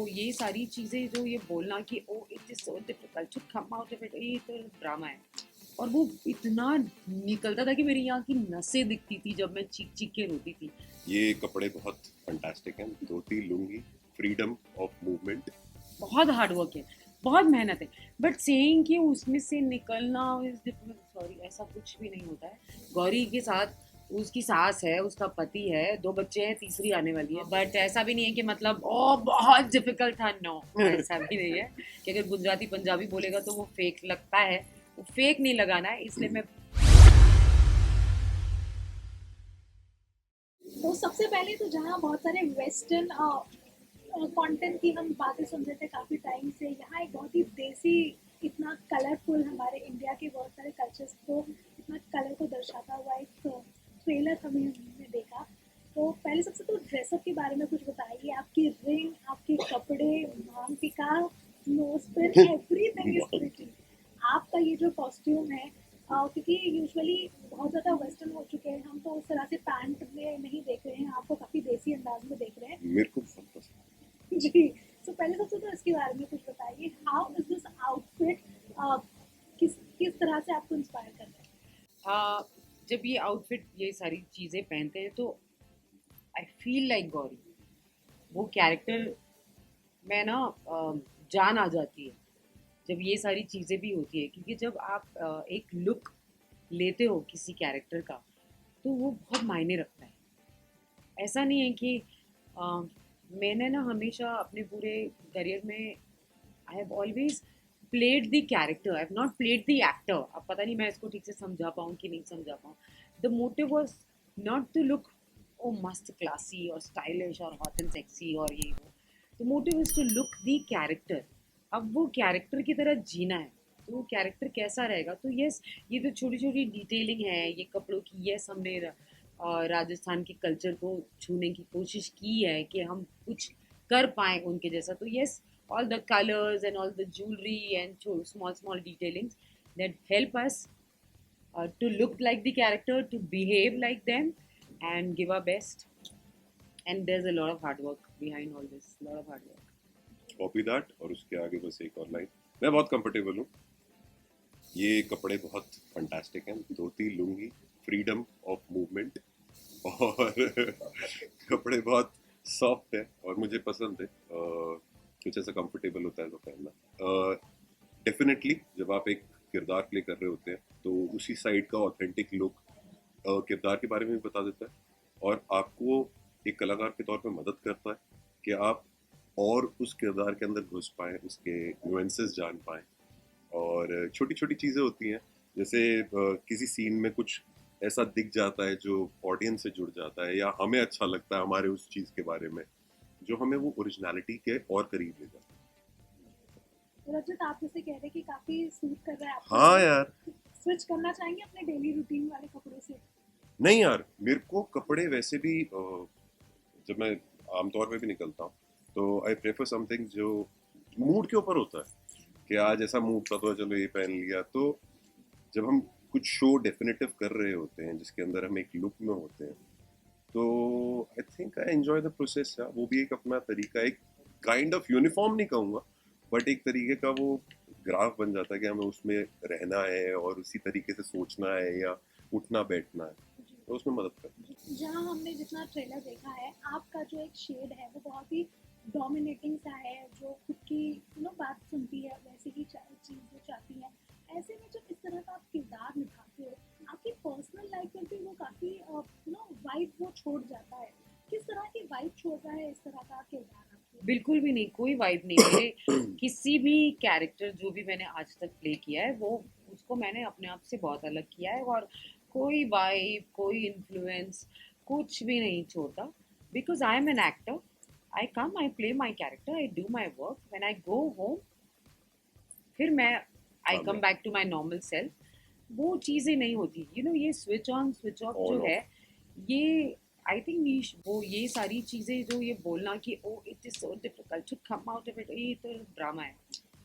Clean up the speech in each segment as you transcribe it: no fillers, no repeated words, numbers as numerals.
ये सारी चीज़ें जो ये बोलना कि oh it is so difficult to come out of it, ये तो ड्रामा है। और वो इतना निकलता था कि मेरी यहाँ की नसें दिखती थी जब मैं चीख चीख के रोती थी। ये कपड़े बहुत फंटास्टिक हैं, धोती लुंगी, फ्रीडम ऑफ मूवमेंट। बहुत हार्ड वर्क है, बहुत मेहनत है, बट सेइंग कि उसमें से निकलना इज डिफिकल्ट, सॉरी, ऐसा कुछ भी नहीं होता है। गौरी के साथ उसकी सास है, उसका पति है, 2 बच्चे हैं, तीसरी आने वाली है, बट ऐसा भी नहीं है कि मतलब ओ बहुत डिफिकल्ट था, नो, ऐसा भी नहीं है कि अगर गुजराती पंजाबी बोलेगा तो वो फेक लगता है। वो फेक नहीं लगाना है, इसलिए मैं तो सबसे पहले तो जहाँ बहुत सारे वेस्टर्न कंटेंट की हम बातें सुन रहे थे काफ़ी टाइम से, यहाँ एक बहुत ही देसी, इतना कलरफुल हमारे इंडिया के बहुत सारे कल्चर्स को, इतना कलर को दर्शाता हुआ एक ट्रेलर हमें हमने देखा। तो पहले सबसे तो ड्रेसअप के बारे में कुछ बताइए, आपकी रिंग, आपके कपड़े, मांग टिका, nose pin, everything is pretty. आपका ये जो कॉस्ट्यूम है, क्योंकि यूजुअली बहुत ज़्यादा वेस्टर्न हो चुके हैं हम, तो उस तरह से पैंट में नहीं देख रहे हैं आपको, काफ़ी देसी अंदाज में देख रहे हैं। मेरे को बहुत पसंद जी। सो पहले सबसे तो इसके बारे में कुछ बताइए, हाउ इज दिस आउटफिट, किस किस तरह से आपको इंस्पायर कर रहा है? आ, जब ये आउटफिट ये सारी चीज़ें पहनते हैं तो आई फील लाइक गौरी, वो कैरेक्टर में ना जान आ जाती है जब ये सारी चीज़ें भी होती है, क्योंकि जब आप एक लुक लेते हो किसी कैरेक्टर का तो वो बहुत मायने रखता है। ऐसा नहीं है कि अ, मैंने ना हमेशा अपने पूरे करियर में I have always played the character, I have not played the actor. अब पता नहीं मैं इसको ठीक से समझा पाऊँ कि नहीं समझा पाऊँ। The motive was not to look oh मस्त क्लासी और स्टाइलिश और हॉट एंड सेक्सी और ये वो। The motive is to look the character. अब वो कैरेक्टर की तरह जीना है, तो वो कैरेक्टर कैसा रहेगा। तो यस, ये जो छोटी छोटी डिटेलिंग है ये कपड़ों की, यस हमने राजस्थान के कल्चर को छूने की कोशिश की है कि हम कुछ कर पाएँ उनके जैसा। तो yes, all the colors and all the jewelry and small small detailings that help us to look like the character, to behave like them and give our best. And there's a lot of hard work behind all this, lot of hard work. Copy that. और उसके आगे बस एक और line, मैं बहुत comfortable हूँ। ये कपड़े बहुत फंटास्टिक हैं, धोती लुंगी, फ्रीडम ऑफ मूवमेंट। और कपड़े बहुत सॉफ्ट है और मुझे पसंद है। कुछ ऐसा कंफर्टेबल होता है तो पहनना। डेफिनेटली जब आप एक किरदार प्ले कर रहे होते हैं तो उसी साइड का ऑथेंटिक लुक किरदार के बारे में भी बता देता है, और आपको एक कलाकार के तौर पे मदद करता है कि आप और उस किरदार के अंदर घुस पाएँ, उसके नुएंसेस जान पाएँ। और छोटी छोटी चीज़ें होती हैं, जैसे किसी सीन में कुछ ऐसा दिख जाता है जो ऑडियंस से जुड़ जाता है या हमें अच्छा लगता है हमारे उस चीज़ के बारे में, जो हमें वो ओरिजिनलिटी के और करीब ले जाता है। रजत, आप जैसे कह रहे हैं कि काफ़ी सूट कर रहा है आपको हाँ ये, यार। स्विच करना चाहेंगे अपने डेली रूटीन वाले कपड़ों से? नहीं यार, मेरे को कपड़े वैसे भी जब मैं आमतौर पे भी निकलता हूँ तो आई प्रेफर समथिंग जो मूड के ऊपर होता है, कि आज ऐसा मूड था तो चलो ये पहन लिया। तो जब हम कुछ शो डेफिनेटिव कर रहे होते हैं जिसके अंदर हम एक लुक में होते हैं, तो I think I enjoy the process यार। वो भी एक अपना तरीका, एक काइंड ऑफ यूनिफॉर्म नहीं कहूँगा, बट एक तरीके का वो ग्राफ बन जाता है कि हमें उसमें रहना है और उसी तरीके से सोचना है या उठना बैठना है, तो उसमें मदद करता है। जहाँ हमने जितना ट्रेलर देखा है, आपका जो एक शेड है वो बहुत ही डोमिनेटिंग सा है, जो खुद की बात सुनती है वैसे ही चीज़ जो चाहती है। ऐसे में जब इस तरह का आप किरदार निभाते हो, आपकी पर्सनल लाइफ में भी वो काफ़ी वाइब वो छोड़ जाता है। किस तरह की वाइब छोड़ रहा है इस तरह का किरदार आपके? बिल्कुल भी नहीं, कोई वाइब नहीं। मेरे किसी भी कैरेक्टर जो भी मैंने आज तक प्ले किया है वो उसको मैंने अपने आप से बहुत अलग किया है, और कोई वाइब, कोई इन्फ्लुएंस कुछ भी नहीं छोड़ता। Because I am an actor, I come, I play my character, I do my work, when I go home फिर मैं आई हाँ कम मैं back to my normal self. वो चीज़ें नहीं होती, ये स्विच ऑन स्विच ऑफ जो ऑन है, ऑफ। ये आई थिंक वो ये सारी चीज़ें जो ये बोलना कि oh it is so difficult to come out of it, ये तो ड्रामा है।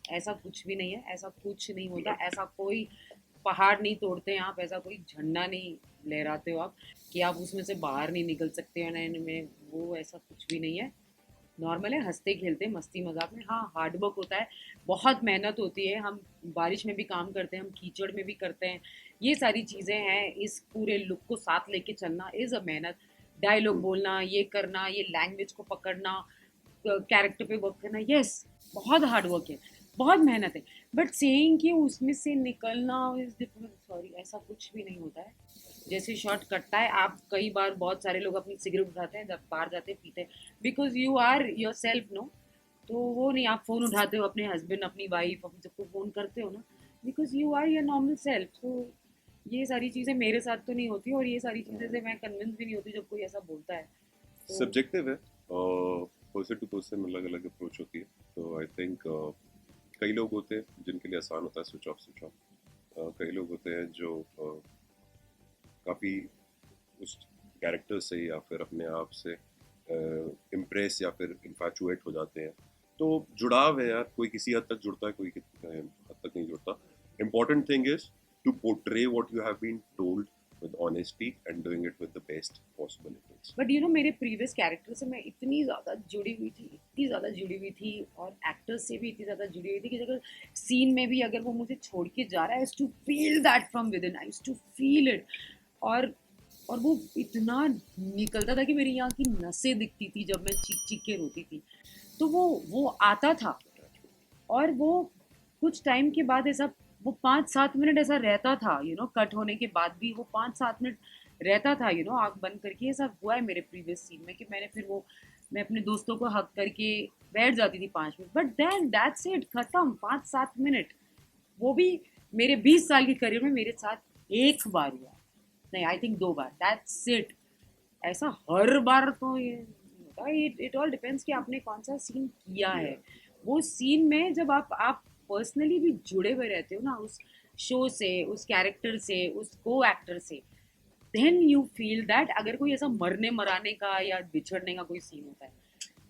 ऐसा कुछ भी नहीं है, ऐसा कुछ नहीं होता, ऐसा कोई पहाड़ नहीं तोड़ते हैं आप, ऐसा कोई झंडा नहीं लहराते हो आप कि आप उसमें से बाहर नहीं निकल सकते हो। नहीं, में वो ऐसा कुछ भी नहीं है। नॉर्मल है, हंसते खेलते मस्ती मजाक में। हाँ, हार्ड वर्क होता है, बहुत मेहनत होती है। हम बारिश में भी काम करते हैं, हम कीचड़ में भी करते हैं। ये सारी चीज़ें हैं, इस पूरे लुक को साथ लेके चलना इज़ अ मेहनत। डायलॉग बोलना, ये करना, ये लैंग्वेज को पकड़ना, कैरेक्टर पे वर्क करना, यस, बहुत हार्ड वर्क है, बहुत मेहनत है। बट सेइंग कि उसमें से निकलना इज डिफरेंट, सॉरी, ऐसा कुछ भी नहीं होता है। जैसे शॉट कटता है, आप कई बार बहुत सारे लोग अपनी सिगरेट उठाते हैं जब बाहर जाते हैं, पीते हैं, because you are yourself, no. तो वो नहीं, आप फ़ोन उठाते हो, अपने हस्बैंड, अपनी वाइफ, अपने सबको फ़ोन करते हो ना, because you are your normal self. तो ये सारी चीज़ें मेरे साथ तो नहीं होती, और ये सारी चीज़ें से मैं कन्विंस भी नहीं होती जब कोई ऐसा बोलता है। तो सब्जेक्टिव है, पर्सन टू पर्सन अलग अलग अप्रोच होती है। तो आई थिंक कई लोग होते हैं जिनके लिए आसान होता है स्विच ऑफ स्विच ऑफ। कई लोग होते हैं जो काफ़ी उस कैरेक्टर से या फिर अपने आप से इम्प्रेस या फिर इन्फैचुएट हो जाते हैं। तो जुड़ाव है यार, कोई किसी हद तक जुड़ता है, कोई हद तक नहीं जुड़ता। Important thing is to portray what you have been told with honesty and doing it with the best possible efforts. But you know, मेरे प्रीवियस कैरेक्टर से मैं इतनी ज़्यादा जुड़ी हुई थी, इतनी ज़्यादा जुड़ी हुई थी, और एक्टर्स से भी इतनी ज़्यादा जुड़ी हुई थी कि अगर सीन में भी अगर वो मुझे छोड़ के जा रहा है, to feel that from within, I to feel it. और और वो इतना निकलता था कि मेरी यहाँ की नसें दिखती थी जब मैं चीख चीख के रोती थी। तो वो आता था, और वो कुछ टाइम के बाद ऐसा, वो 5-7 मिनट ऐसा रहता था, यू नो, कट होने के बाद भी वो 5-7 मिनट रहता था, यू नो, आँख बंद करके। ऐसा हुआ है मेरे प्रीवियस सीन में कि मैंने फिर वो, मैं अपने दोस्तों को हक करके बैठ जाती थी 5 minute, but then that's it, खत्म। 5-7 मिनट, वो भी मेरे 20 साल के करियर में मेरे साथ एक बार हुआ, नहीं, I think 2 bar, that's it. ऐसा हर बार तो ये होता है, इट ऑल डिपेंड्स कि आपने कौन सा सीन किया है। वो सीन में जब आप पर्सनली भी जुड़े हुए रहते हो ना उस शो से, उस कैरेक्टर से, उस को एक्टर से, देन यू फील दैट। अगर कोई ऐसा मरने मराने का या बिछड़ने का कोई सीन होता है,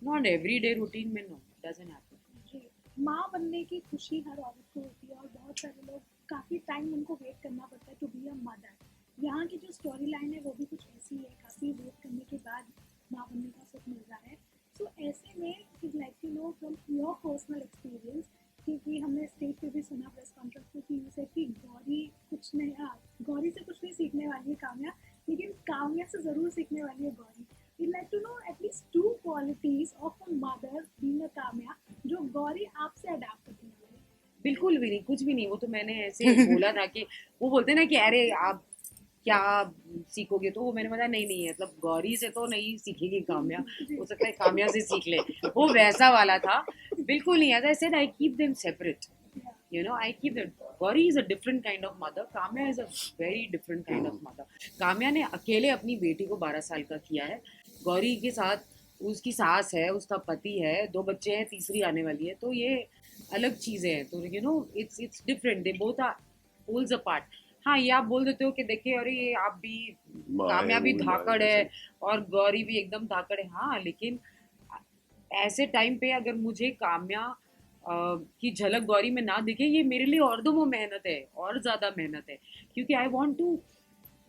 नॉट एवरी डे रूटीन में, नो, डजंट हैपन। जी, माँ बनने की खुशी हर औरत को होती है, और बहुत सारे लोग काफ़ी टाइम उनको वेट करना पड़ता है टू बी अ मदर। यहाँ की जो स्टोरी लाइन है वो भी कुछ ऐसी है, काफ़ी वेट करने के बाद माँ बनने का सुख मिल रहा है। सो ऐसे में is like to know from your personal experience, क्योंकि हमने स्टेज पे भी सुना प्रेस कॉन्फ्रेंस में कि यूँ कि गौरी कुछ नहीं, गौरी से कुछ नहीं सीखने वाली है काम्या, लेकिन काम्या से ज़रूर सीखने वाली है Gauri. We'd like to know at least 2 qualities of a mother being a Kamya जो गौरी आपसे अडाप्ट करती है। बिल्कुल भी नहीं, कुछ भी नहीं। वो तो मैंने ऐसे बोला था कि वो बोलते हैं ना कि अरे आप क्या सीखोगे, तो वो मैंने बोला नहीं नहीं, मतलब गौरी से तो नहीं सीखेगी काम्या, हो सकता है काम्या से सीख ले, वो वैसा वाला था। बिल्कुल नहीं, as I said, I keep them separate, you know, I keep that. Gauri is a different kind of mother, Kamya is a very different kind of mother. Kamya ने अकेले अपनी बेटी को 12 साल का किया है, गौरी के साथ उसकी सास है, उसका पति है, 2 बच्चे हैं, तीसरी आने वाली है, तो ये अलग चीज़ें हैं। तो you know, it's different, they both are poles apart. हाँ, ये आप बोल देते हो कि देखिए, अरे ये आप भी, माँ है, काम्या वो भी भी माँ है, धाकड़ है जैसे और गौरी भी एकदम धाकड़ है, हाँ, लेकिन ऐसे टाइम पे अगर मुझे काम्या की झलक गौरी में ना दिखे, ये मेरे लिए और दो वो मेहनत है, और ज़्यादा मेहनत है, क्योंकि I want to,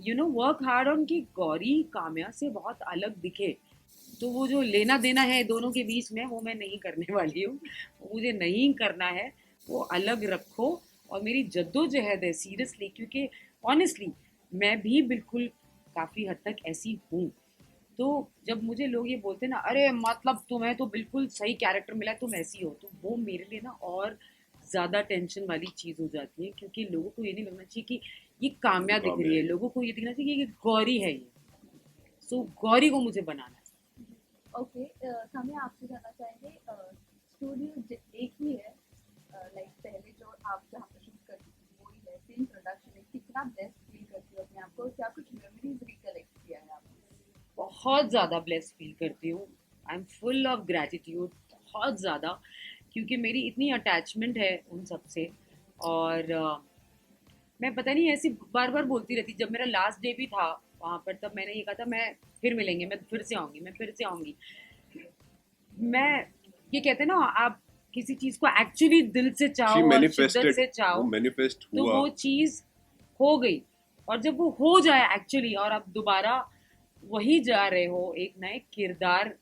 you know, work hard on कि गौरी काम्या से बहुत अलग दिखे। तो वो जो लेना देना है दोनों के बीच में, वो मैं नहीं करने वाली हूँ, मुझे नहीं करना है। वो अलग रखो, और मेरी जद्दोजहद है सीरियसली, क्योंकि ऑनेस्टली मैं भी बिल्कुल काफ़ी हद तक ऐसी हूँ। तो जब मुझे लोग ये बोलते हैं ना, अरे मतलब तुम्हें तो बिल्कुल सही कैरेक्टर मिला है, तुम ऐसी हो, तो वो मेरे लिए ना और ज़्यादा टेंशन वाली चीज़ हो जाती है, क्योंकि लोगों को ये नहीं लगना चाहिए कि ये काम्या दिख काम्या रही है, है। लोगों को ये दिखना चाहिए कि गौरी है ये। सो गौरी को मुझे बनाना है। ओके, हमें आपसे जानना चाहेंगे, स्टूडियो एक ही है, लाइक पहले जो आप जहाँ पर शूट करती थी वही है, सेम प्रोडक्शन है, कितना बेस्ट फील करती हो अपने आप को, क्या कुछ मेमोरीज रिकलेक्ट किया है आपने? बहुत ज़्यादा ब्लेस्ड फील करती हूँ, I am full of gratitude, बहुत ज़्यादा, क्योंकि मेरी इतनी अटैचमेंट है उन सब से। और मैं पता नहीं ऐसी बार बार बोलती रहती, जब मेरा लास्ट डे भी था वहाँ पर, तब मैंने ये कहा था, मैं फिर मिलेंगे, मैं फिर से आऊँगी, मैं फिर से आऊँगी। मैं, ये कहते हैं ना, आप किसी चीज़ को एक्चुअली दिल से शी चाहो और शिद्दत मैनिफेस्टेड, से वो चाहो, मैनिफेस्ट तो हुआ। वो चीज़ हो गई। और जब वो हो जाए एक्चुअली, और आप दोबारा वही जा रहे हो एक नए किरदार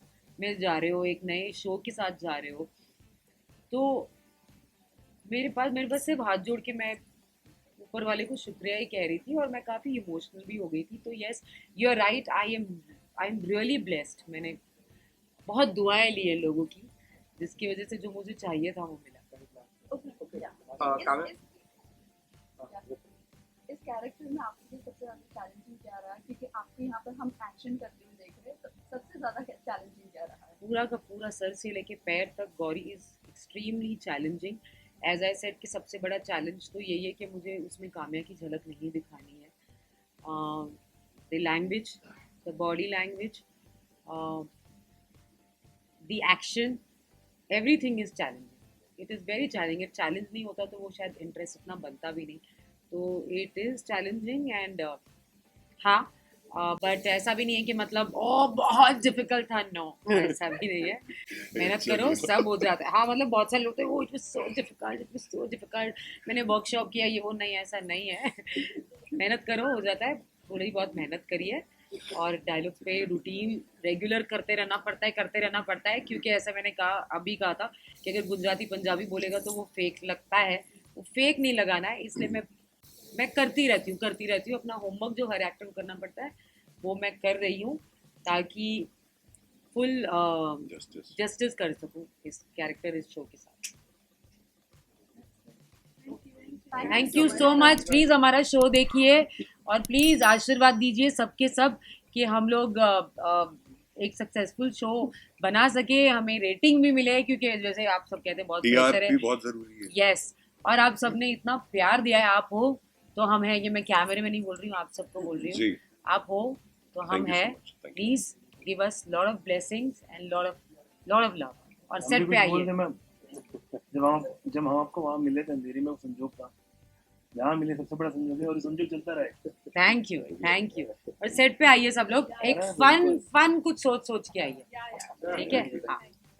में जा रहे हो, एक नए शो के साथ जा रहे हो, तो मेरे पास सिर्फ हाथ जोड़ के मैं ऊपर वाले को शुक्रिया ही कह रही थी, और मैं काफ़ी इमोशनल भी हो गई थी। तो yes, you are right, I am really blessed. मैंने बहुत दुआएं ली है लोगों की, जिसकी वजह से जो मुझे चाहिए था वो मिला। काव्या, इस कैरेक्टर में आपके लिए सबसे ज्यादा चैलेंजिंग क्या रहा है, क्योंकि आपके यहाँ पर हम एक्शन करते हुए देख रहे हैं, तो सबसे ज्यादा चैलेंजिंग क्या रहा है? पूरा का पूरा सर से लेके पैर तक Gauri is extremely challenging. As I said कि सबसे बड़ा चैलेंज तो यही है कि मुझे उसमें काम्या की झलक नहीं दिखानी है। The language, the body language, the action, everything is challenging. It is very challenging. Challenge नहीं होता तो वो शायद इंटरेस्ट इतना बनता भी नहीं। तो इट इज़ चैलेंजिंग एंड हाँ, बट ऐसा भी नहीं है कि मतलब ओ बहुत डिफिकल्ट था, नो, ऐसा भी नहीं है। मेहनत करो सब हो जाता है। हाँ मतलब बहुत सारे लोग वो it was so difficult, it was so difficult, मैंने वर्कशॉप किया, ये वो, नहीं ऐसा नहीं है। मेहनत करो हो जाता है, थोड़ी बहुत मेहनत करिए, और डायलॉग्स पे रूटीन रेगुलर करते रहना पड़ता है, क्योंकि ऐसा मैंने अभी कहा था कि अगर गुजराती पंजाबी बोलेगा तो वो फेक लगता है, वो फेक नहीं लगाना है। इसलिए मैं करती रहती हूँ अपना होमवर्क जो हर एक्टर को करना पड़ता है वो मैं कर रही हूँ, ताकि फुल जस्टिस कर सकूँ इस कैरेक्टर, इस शो के साथ। Thank you so much. Please हमारा शो देखिए और प्लीज़ आशीर्वाद दीजिए सबके सब कि हम लोग एक सक्सेसफुल शो बना सके, हमें रेटिंग भी मिले, क्योंकि जैसे आप सब कहते हैं बहुत प्रेशर है। टीआरपी बहुत जरूरी है। यस, और आप सबने इतना प्यार दिया है, आप हो तो हम हैं। ये मैं कैमरे में नहीं बोल रही हूँ, आप सबको बोल रही हूँ। जी, आप हो तो हम Thank you so हैं। much. Thank you. Please give us lot of blessings and lot of love, और हम भी सेट पे कुछ बोल आइए। रहे मैम, जब हम आपको वहाँ मिले थे अंधेरी में, वो संजोग था, यहाँ मिले सबसे बड़ा संजोग है, और ये संजोग चलता रहे। Thank you. और सेट पे आइए सब लोग, एक फन कुछ सोच के आइए, ठीक है? हाँ।